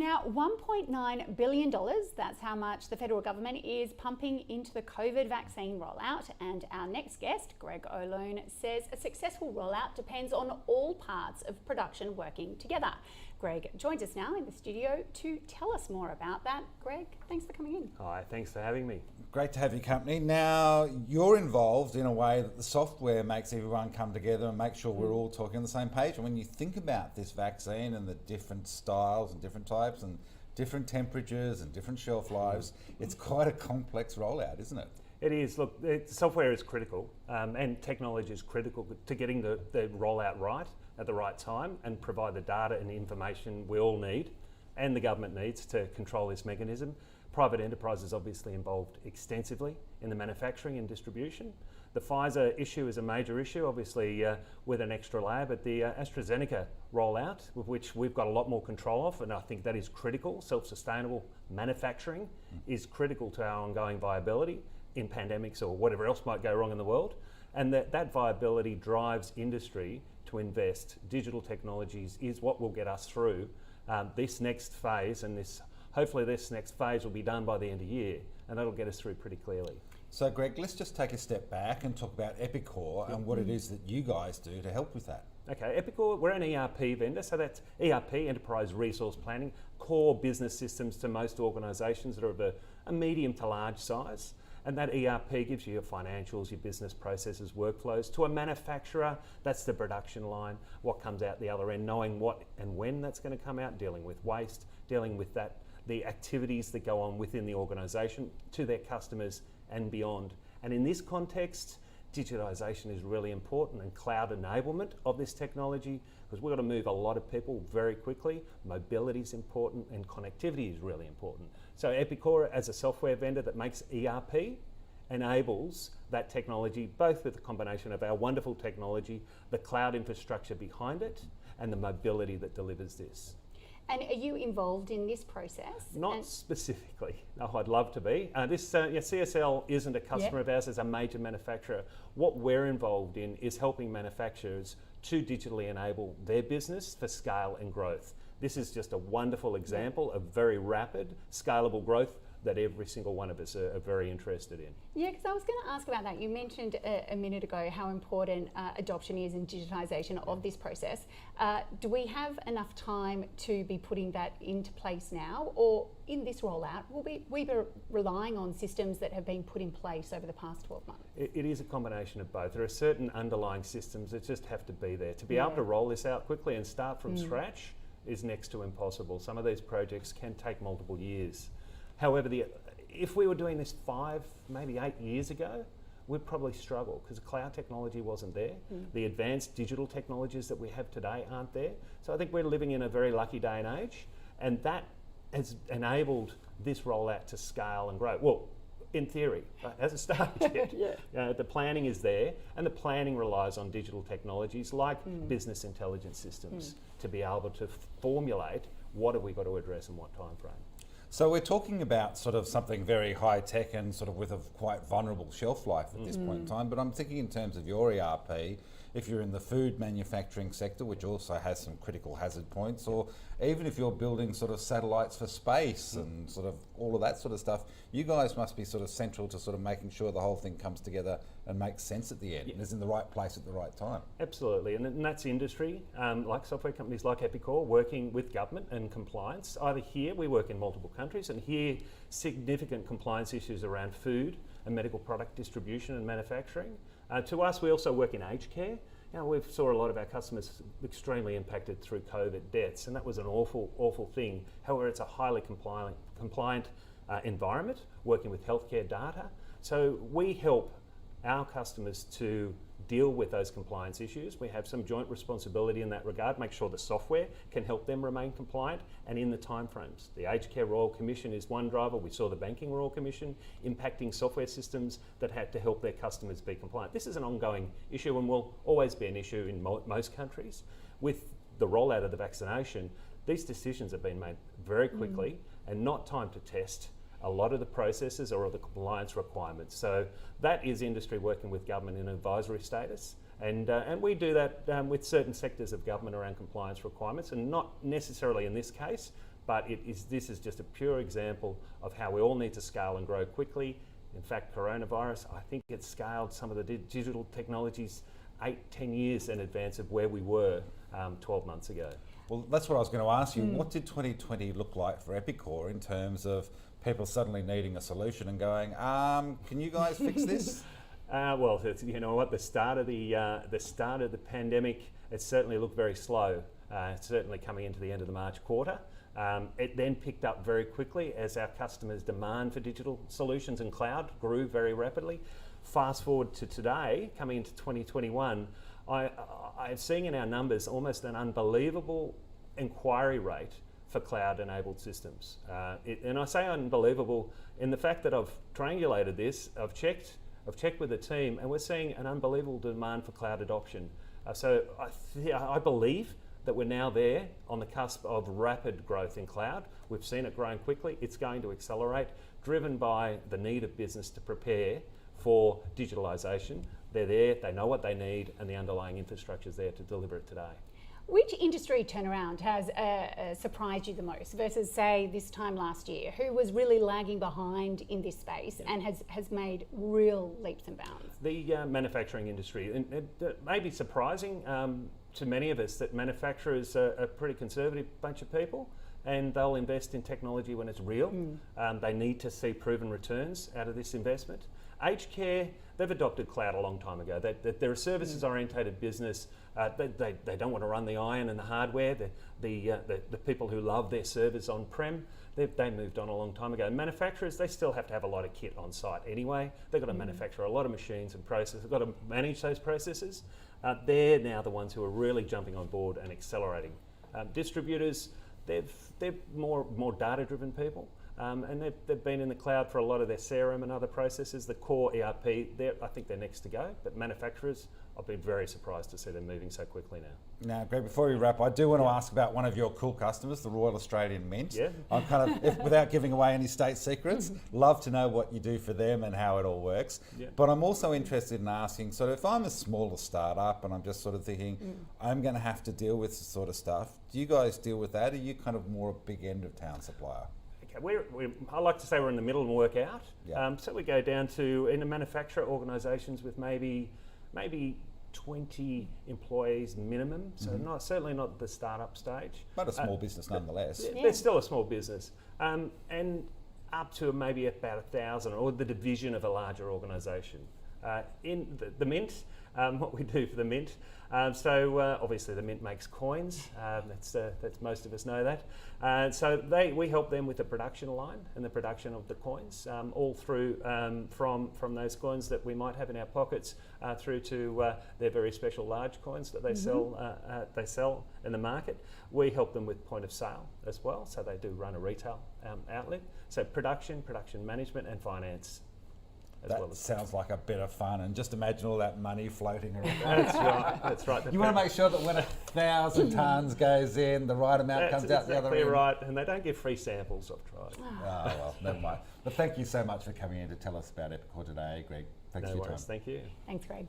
Now, $1.9 billion, that's how much the federal government is pumping into the COVID vaccine rollout. And our next guest, Greg O'Loan, says a successful rollout depends on all parts of production working together. Greg joins us now in the studio to tell us more about that. Greg, thanks for coming in. Hi, thanks for having me. Great to have your company. Now, you're involved in a way that the software makes everyone come together and make sure we're all talking on the same page. And when you think about this vaccine and the different styles and different types and different temperatures and different shelf lives, it's quite a complex rollout, isn't it? It is. Look, software is critical and technology is critical to getting the rollout right at the right time and provide the data and information we all need and the government needs to control this mechanism. Private enterprise is obviously involved extensively in the manufacturing and distribution. The Pfizer issue is a major issue, obviously with an extra lab, but the AstraZeneca rollout, with which we've got a lot more control of, and I think that is critical. Self-sustainable manufacturing is critical to our ongoing viability in pandemics or whatever else might go wrong in the world. And that viability drives industry to invest. Digital technologies is what will get us through this next phase, and hopefully this next phase will be done by the end of the year, and that'll get us through pretty clearly. So Greg, let's just take a step back and talk about Epicor and what it is that you guys do to help with that. Okay, Epicor, we're an ERP vendor, so that's ERP, Enterprise Resource Planning, core business systems to most organisations that are of a medium to large size. And that ERP gives you your financials, your business processes, workflows. To a manufacturer, that's the production line, what comes out the other end, knowing what and when that's going to come out, dealing with waste, dealing with the activities that go on within the organisation to their customers and beyond. And in this context, digitisation is really important, and cloud enablement of this technology, because we've got to move a lot of people very quickly. Mobility is important and connectivity is really important. So Epicor, as a software vendor that makes ERP, enables that technology, both with the combination of our wonderful technology, the cloud infrastructure behind it, and the mobility that delivers this. And are you involved in this process? Not specifically. No, I'd love to be. CSL isn't a customer of ours as a major manufacturer. What we're involved in is helping manufacturers to digitally enable their business for scale and growth. This is just a wonderful example of very rapid, scalable growth that every single one of us are very interested in. Yeah, because I was going to ask about that. You mentioned a minute ago how important adoption is in digitisation of this process. Do we have enough time to be putting that into place now, or in this rollout, will we be relying on systems that have been put in place over the past 12 months? It is a combination of both. There are certain underlying systems that just have to be there. To be able to roll this out quickly and start from scratch is next to impossible. Some of these projects can take multiple years. However, if we were doing this 5, maybe 8 years ago, we'd probably struggle because the cloud technology wasn't there. The advanced digital technologies that we have today aren't there. So I think we're living in a very lucky day and age, and that has enabled this rollout to scale and grow. Well, in theory, it hasn't started yet. The planning is there, and the planning relies on digital technologies like business intelligence systems to be able to formulate what have we got to address in what time frame. So we're talking about sort of something very high tech and sort of with a quite vulnerable shelf life at this point in time, but I'm thinking in terms of your ERP, if you're in the food manufacturing sector, which also has some critical hazard points, or even if you're building sort of satellites for space and sort of all of that sort of stuff, you guys must be sort of central to sort of making sure the whole thing comes together and makes sense at the end and is in the right place at the right time. Absolutely, and that's industry, like software companies like Epicor, working with government and compliance. Either here, we work in multiple countries, and here significant compliance issues around food and medical product distribution and manufacturing. To us, we also work in aged care. We saw a lot of our customers extremely impacted through COVID deaths, and that was an awful thing. However, it's a highly compliant environment, working with healthcare data. So we help our customers to deal with those compliance issues. We have some joint responsibility in that regard, make sure the software can help them remain compliant and in the timeframes. The Aged Care Royal Commission is one driver. We saw the Banking Royal Commission impacting software systems that had to help their customers be compliant. This is an ongoing issue and will always be an issue in most countries. With the rollout of the vaccination, these decisions have been made very quickly and not time to test a lot of the processes or the compliance requirements. So that is industry working with government in advisory status. And we do that with certain sectors of government around compliance requirements, and not necessarily in this case, but this is just a pure example of how we all need to scale and grow quickly. In fact, coronavirus, I think it scaled some of the digital technologies 8-10 years in advance of where we were 12 months ago. Well, that's what I was going to ask you. What did 2020 look like for Epicor in terms of people suddenly needing a solution and going, can you guys fix this? Well, you know what? The start of the pandemic, it certainly looked very slow. Certainly coming into the end of the March quarter. It then picked up very quickly as our customers' demand for digital solutions and cloud grew very rapidly. Fast forward to today, coming into 2021, I'm seeing in our numbers almost an unbelievable inquiry rate for cloud-enabled systems. And I say unbelievable in the fact that I've triangulated this, I've checked with the team, and we're seeing an unbelievable demand for cloud adoption. So I believe that we're now there on the cusp of rapid growth in cloud. We've seen it growing quickly. It's going to accelerate, driven by the need of business to prepare for digitalisation. They're there, they know what they need, and the underlying infrastructure is there to deliver it today. Which industry turnaround has surprised you the most versus, say, this time last year? Who was really lagging behind in this space and has made real leaps and bounds? The manufacturing industry. And it may be surprising to many of us that manufacturers are a pretty conservative bunch of people, and they'll invest in technology when it's real. They need to see proven returns out of this investment. Aged care, they've adopted cloud a long time ago. They're a services-orientated business. They don't want to run the iron and the hardware. The people who love their servers on-prem, they moved on a long time ago. Manufacturers, they still have to have a lot of kit on site anyway. They've got to manufacture a lot of machines and processes. They've got to manage those processes. They're now the ones who are really jumping on board and accelerating. Distributors, they're more data-driven people. And they've been in the cloud for a lot of their CRM and other processes. The core ERP, I think they're next to go. But manufacturers, I've been very surprised to see them moving so quickly now. Now, Greg, before we wrap, I do want to ask about one of your cool customers, the Royal Australian Mint. Yeah. I'm kind of, without giving away any state secrets, love to know what you do for them and how it all works. Yeah. But I'm also interested in asking, sort of, if I'm a smaller startup and I'm just sort of thinking, I'm going to have to deal with this sort of stuff, do you guys deal with that? Are you kind of more a big end of town supplier? I like to say we're in the middle and work out. Yeah. So we go down to, in the manufacturer organisations with maybe 20 employees minimum, so certainly not the startup stage. But a small business nonetheless. They're still a small business. And up to maybe about 1,000, or the division of a larger organisation. In the Mint, what we do for the Mint, obviously the Mint makes coins, that's most of us know that. So we help them with the production line and the production of the coins, all through from those coins that we might have in our pockets through to their very special large coins that they sell in the market. We help them with point of sale as well, so they do run a retail outlet. So production management and finance. That sounds like a bit of fun, and just imagine all that money floating around. That's right. You want to make sure that when 1,000 tonnes goes in, the right amount comes out the other end. Exactly right, and they don't give free samples, I've tried. Oh, well, never mind. But thank you so much for coming in to tell us about Epicor today, Greg. Thanks for your time. Thank you. Thanks, Greg.